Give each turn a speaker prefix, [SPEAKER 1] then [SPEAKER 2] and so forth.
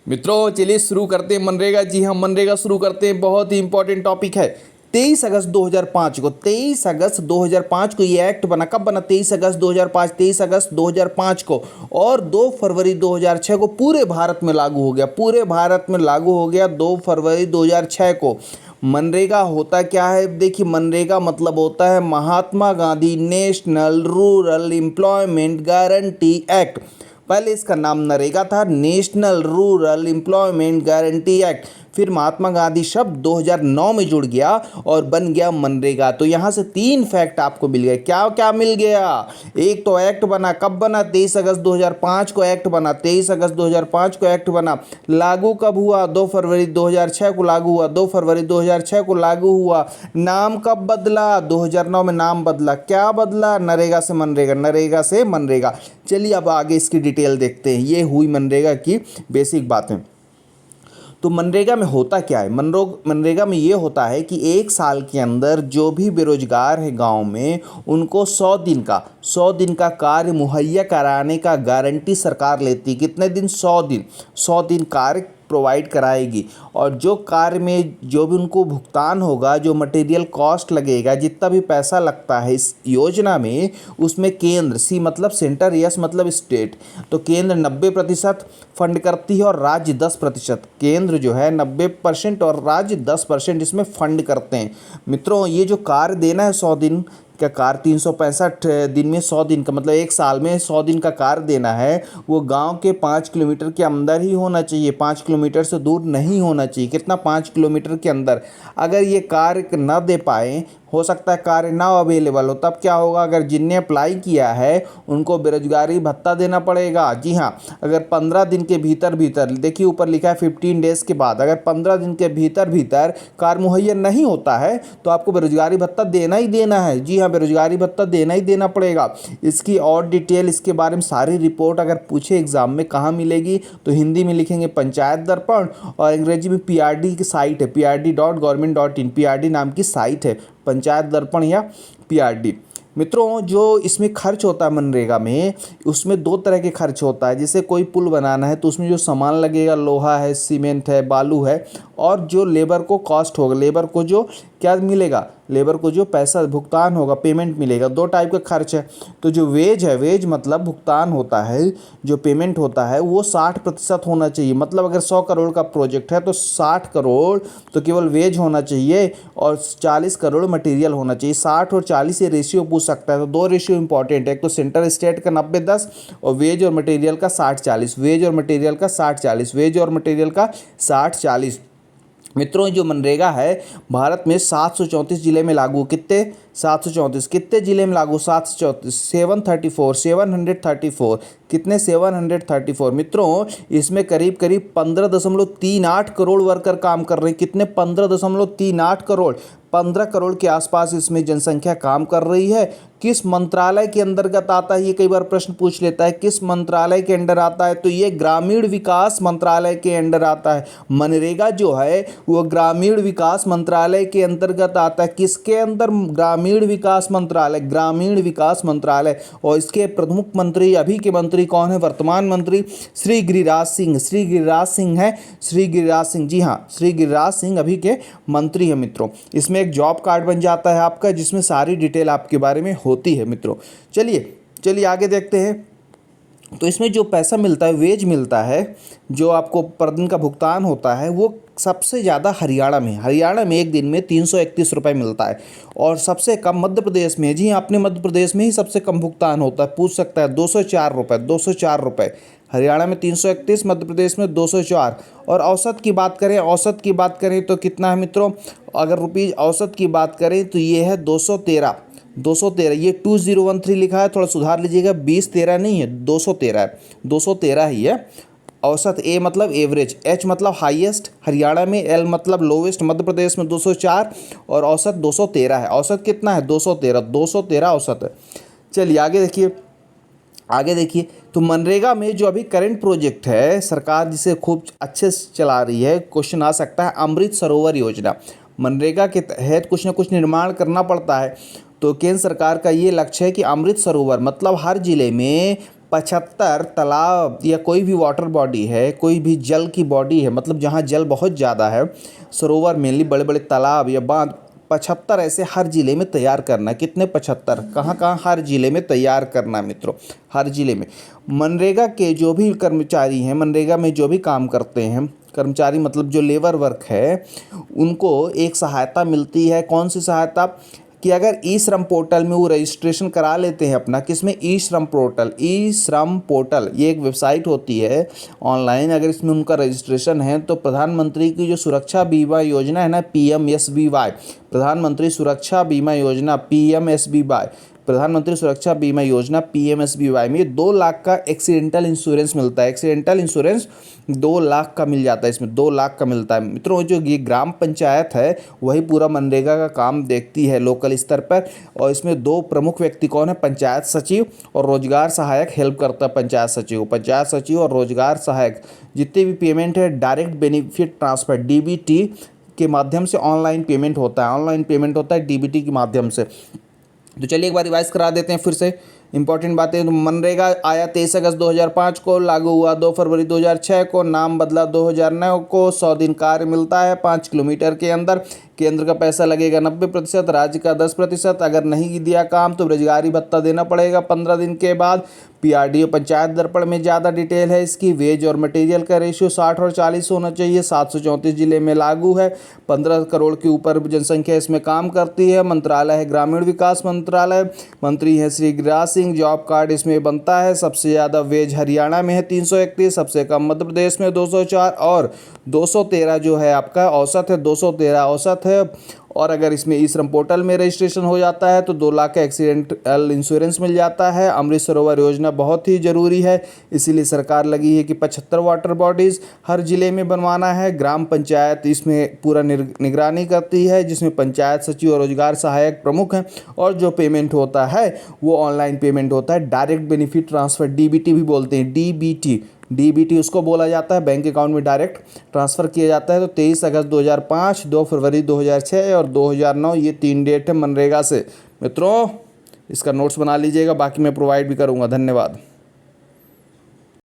[SPEAKER 1] मित्रों चलिए शुरू करते हैं मनरेगा। जी हाँ, मनरेगा शुरू करते हैं। बहुत ही इंपॉर्टेंट टॉपिक है। 23 अगस्त 2005 को ये एक्ट बना। कब बना? 23 अगस्त 2005, 23 अगस्त 2005 को। और 2 फरवरी 2006 को पूरे भारत में लागू हो गया। पूरे भारत में लागू हो गया 2 फरवरी 2006 को। मनरेगा होता क्या है? देखिए, मनरेगा मतलब होता है Mahatma Gandhi national rural employment guarantee act. पहले इसका नाम नरेगा था, national rural employment guarantee act. फिर महात्मा गांधी शब्द 2009 में जुड़ गया और बन गया मनरेगा। तो यहाँ से 3 फैक्ट आपको मिल गए। क्या क्या मिल गया? एक तो एक्ट बना। कब बना? 23 अगस्त 2005 को एक्ट बना। 23 अगस्त 2005 को एक्ट बना। लागू कब हुआ? 2 फरवरी 2006 को लागू हुआ। 2 फरवरी 2006 को लागू हुआ। नाम कब बदला? 2009 में नाम बदला। क्या बदला? नरेगा से मनरेगा, नरेगा से मनरेगा। चलिए अब आगे इसकी डिटेल देखते हैं। ये हुई मनरेगा की बेसिक बातें। तो मनरेगा में होता क्या है? मनरेगा में ये होता है कि 1 साल के अंदर जो भी बेरोजगार है गांव में, उनको 100 दिन का कार्य मुहैया कराने का गारंटी सरकार लेती है। कितने दिन? 100 दिन। 100 दिन कार्य प्रोवाइड कराएगी। और जो कार्य में जो भी उनको भुगतान होगा, जो मटेरियल कॉस्ट लगेगा, जितना भी पैसा लगता है इस योजना में, उसमें केंद्र, सी मतलब सेंटर, यस मतलब स्टेट, तो केंद्र 90% फंड करती है और राज्य 10%। केंद्र जो है 90% और राज्य 10% इसमें फंड करते हैं। मित्रों, ये जो कार्य देना है 100 दिन का कार्य, 365 दिन में 100 दिन का मतलब 1 साल में 100 दिन का कार्य देना है, वो गांव के 5 किलोमीटर के अंदर ही होना चाहिए। 5 किलोमीटर से दूर नहीं होना चाहिए। कितना? 5 किलोमीटर के अंदर। अगर ये कार्य न दे पाए, हो सकता है कार्य ना अवेलेबल हो, तब क्या होगा? अगर जिनने अप्लाई किया है उनको बेरोजगारी भत्ता देना पड़ेगा। जी हाँ, अगर 15 दिन के भीतर देखिए ऊपर लिखा है 15 डेज के बाद, अगर 15 दिन के भीतर कार्य मुहैया नहीं होता है तो आपको बेरोजगारी भत्ता देना ही देना है। जी हाँ, बेरोजगारी भत्ता देना ही देना पड़ेगा। इसकी और डिटेल, इसके बारे में सारी रिपोर्ट अगर पूछे एग्जाम में कहाँ मिलेगी, तो हिंदी में लिखेंगे पंचायत दर्पण, और अंग्रेजी में PRD की साइट है, prd.government.in, PRD नाम की साइट है, पंचायत दर्पण या PRD। मित्रों, जो इसमें खर्च होता है मनरेगा में, उसमें 2 तरह के खर्च होता है। जैसे कोई पुल बनाना है तो उसमें जो सामान लगेगा, लोहा है, सीमेंट है, बालू है, और जो लेबर को कॉस्ट होगा, लेबर को जो क्या मिलेगा, लेबर को जो पैसा भुगतान होगा, पेमेंट मिलेगा। 2 टाइप का खर्च है। तो जो वेज है, वेज मतलब भुगतान होता है, जो पेमेंट होता है वो 60% होना चाहिए। मतलब अगर 100 करोड़ का प्रोजेक्ट है तो 60 करोड़ तो केवल वेज होना चाहिए और 40 करोड़ मटेरियल होना चाहिए। 60 और 40 ये रेशियो पूछ सकता है। तो 2 रेशियो इंपॉर्टेंट है, एक तो सेंटर स्टेट का 90-10 और वेज और मटेरियल का 60-40, वेज और मटेरियल का 60-40, वेज और मटेरियल का 60-40। मित्रों, जो मनरेगा है भारत में 734 जिले में लागू। कितने? 734। कितने जिले में लागू? 734, 734। कितने? 734। मित्रों, इसमें करीब 15.38 करोड़ वर्कर काम कर रहे हैं। कितने? 15.38 करोड़। 15 करोड़ के आसपास इसमें जनसंख्या काम कर रही है। किस मंत्रालय के अंतर्गत आता है? ये कई बार प्रश्न पूछ लेता है, किस मंत्रालय के अंडर आता है? तो ये ग्रामीण विकास मंत्रालय के अंडर आता है। मनरेगा जो है वो ग्रामीण विकास मंत्रालय के अंतर्गत आता है। किसके अंदर? ग्रामीण विकास मंत्रालय, ग्रामीण विकास मंत्रालय। और इसके प्रमुख मंत्री, अभी के मंत्री कौन है? वर्तमान मंत्री श्री गिरिराज सिंह। श्री गिरिराज सिंह है, श्री गिरिराज सिंह। जी हाँ, श्री गिरिराज सिंह अभी के मंत्री है। मित्रों, इसमें एक जॉब कार्ड बन जाता है आपका, जिसमें सारी डिटेल आपके बारे में होती है। मित्रों, चलिए आगे देखते हैं। तो इसमें जो पैसा मिलता है, वेज मिलता है, जो आपको पर दिन का भुगतान होता है, वो सबसे ज़्यादा हरियाणा में एक दिन में 331 रुपये मिलता है। और सबसे कम मध्य प्रदेश में। जी, अपने मध्य प्रदेश में ही सबसे कम भुगतान होता है। पूछ सकता है, 204 रुपये। हरियाणा में 331, मध्य प्रदेश में 204। और औसत की बात करें तो कितना है मित्रों? अगर रुपीज़ औसत की बात करें तो ये है 213। ये 2013 लिखा है, थोड़ा सुधार लीजिएगा, 2013 नहीं है, 213 है, 213 ही है औसत। ए मतलब एवरेज, एच मतलब हाईएस्ट हरियाणा में, एल मतलब लोवेस्ट मध्य प्रदेश में 204, और औसत 213 है। औसत कितना है? 213 औसत है। चलिए आगे देखिए। तो मनरेगा में जो अभी करंट प्रोजेक्ट है, सरकार जिसे खूब अच्छे से चला रही है, क्वेश्चन आ सकता है, अमृत सरोवर योजना। मनरेगा के तहत कुछ न कुछ निर्माण करना पड़ता है। तो केंद्र सरकार का ये लक्ष्य है कि अमृत सरोवर मतलब हर जिले में 75 तालाब या कोई भी वाटर बॉडी है, कोई भी जल की बॉडी है, मतलब जहाँ जल बहुत ज़्यादा है, सरोवर मेनली बड़े बड़े तालाब या बांध, 75 ऐसे हर ज़िले में तैयार करना। कितने? 75। कहाँ कहाँ? हर ज़िले में तैयार करना मित्रों, हर ज़िले में। मनरेगा के जो भी कर्मचारी हैं, मनरेगा में जो भी काम करते हैं कर्मचारी, मतलब जो लेबर वर्क है, उनको एक सहायता मिलती है। कौन सी सहायता? कि अगर ई श्रम पोर्टल में वो रजिस्ट्रेशन करा लेते हैं अपना, किसमें? ई श्रम पोर्टल। ई श्रम पोर्टल ये एक वेबसाइट होती है ऑनलाइन, अगर इसमें उनका रजिस्ट्रेशन है तो प्रधानमंत्री की जो सुरक्षा बीमा योजना है ना, PMSBY, प्रधानमंत्री सुरक्षा बीमा योजना, PMSBY, प्रधानमंत्री सुरक्षा बीमा योजना PMSBY में 2 लाख का एक्सीडेंटल इंश्योरेंस मिलता है। एक्सीडेंटल इंश्योरेंस 2 लाख का मिल जाता है, इसमें 2 लाख का मिलता है मित्रों। जो ये ग्राम पंचायत है वही पूरा मनरेगा का काम देखती है लोकल स्तर पर, और इसमें 2 प्रमुख व्यक्ति कौन है? पंचायत सचिव और रोजगार सहायक हेल्प करता है पंचायत सचिव। पंचायत सचिव और रोजगार सहायक जितने भी पेमेंट है डायरेक्ट बेनिफिट ट्रांसफर DBT के माध्यम से ऑनलाइन पेमेंट होता है, ऑनलाइन पेमेंट होता है DBT के माध्यम से। तो चलिए एक बार रिवाइज करा देते हैं फिर से इंपॉर्टेंट बातें। तो मनरेगा आया 23 अगस्त 2005 को, लागू हुआ 2 फरवरी 2006 को, नाम बदला 2009 को, 100 दिन कार्य मिलता है 5 किलोमीटर के अंदर, केंद्र का पैसा लगेगा 90%, राज्य का 10%, अगर नहीं दिया काम तो बेरोजगारी भत्ता देना पड़ेगा 15 दिन के बाद। PRDO पंचायत दर्पण में ज़्यादा डिटेल है इसकी। वेज और मटेरियल का रेशियो 60 और 40 होना चाहिए। 734 जिले में लागू है। 15 करोड़ के ऊपर जनसंख्या इसमें काम करती है। मंत्रालय है ग्रामीण विकास मंत्रालय, मंत्री हैं श्री गिरिराज सिंह। जॉब कार्ड इसमें बनता है। सबसे ज़्यादा वेज हरियाणा में है 331, सबसे कम मध्य प्रदेश में 204 और 213 जो है आपका औसत है, 213 औसत है। और अगर इसमें ई श्रम पोर्टल में रजिस्ट्रेशन हो जाता है तो 2 लाख का एक्सीडेंटल इंश्योरेंस मिल जाता है। अमृत सरोवर योजना बहुत ही ज़रूरी है, इसीलिए सरकार लगी है कि 75 वाटर बॉडीज़ हर ज़िले में बनवाना है। ग्राम पंचायत इसमें पूरा निगरानी करती है, जिसमें पंचायत सचिव और रोजगार सहायक प्रमुख हैं। और जो पेमेंट होता है वो ऑनलाइन पेमेंट होता है, डायरेक्ट बेनिफिट ट्रांसफ़र, DBT भी बोलते हैं, DBT उसको बोला जाता है। बैंक अकाउंट में डायरेक्ट ट्रांसफ़र किया जाता है। तो 23 अगस्त 2005, 2 फरवरी 2006 और 2009 ये 3 डेट है मनरेगा से। मित्रों इसका नोट्स बना लीजिएगा, बाकी मैं प्रोवाइड भी करूँगा। धन्यवाद।